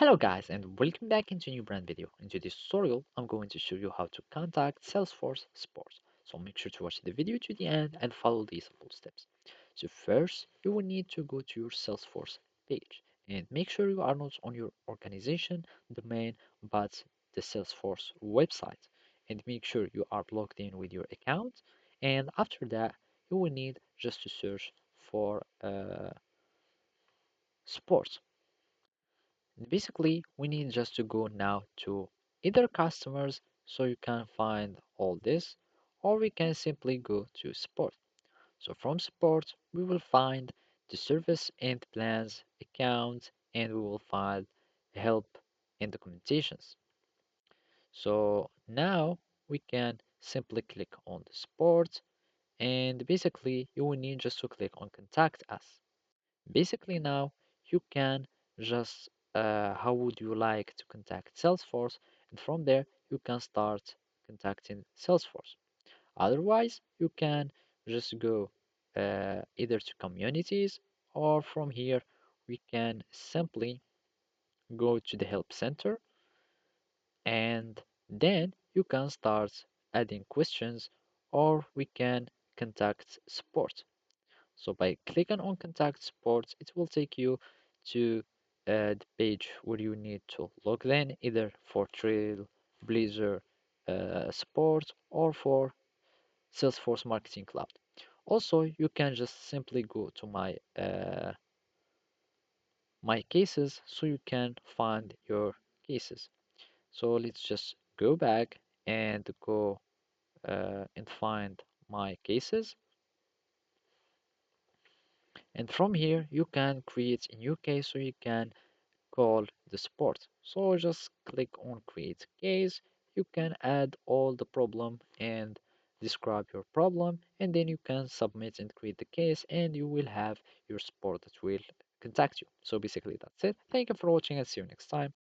Hello guys and welcome back into a new brand video. In today's tutorial, I'm going to show you how to contact Salesforce support. So make sure to watch the video to the end and follow these simple steps. So first, you will need to go to your Salesforce page and make sure you are not on your organization domain but the Salesforce website, and make sure you are logged in with your account. And after that, you will need just to search for support. Basically, we need just to go now to either customers so you can find all this, or we can simply go to support. So from support, we will find the service and plans account, and we will find help and documentations. So now we can simply click on the support, and basically you will need just to click on contact us. Basically now you can just how would you like to contact Salesforce, and from there you can start contacting Salesforce. Otherwise, you can just go either to communities, or from here we can simply go to the help center, and then you can start adding questions, or we can contact support. So by clicking on contact support, it will take you to the page where you need to log in either for Trailblazer support or for Salesforce Marketing Cloud. Also, you can just simply go to my cases so you can find your cases. So let's just go back and go and find my cases. And from here, you can create a new case so you can call the support. So just click on create case. You can add all the problem and describe your problem, and then you can submit and create the case, and you will have your support that will contact you. So basically that's it. Thank you for watching and see you next time.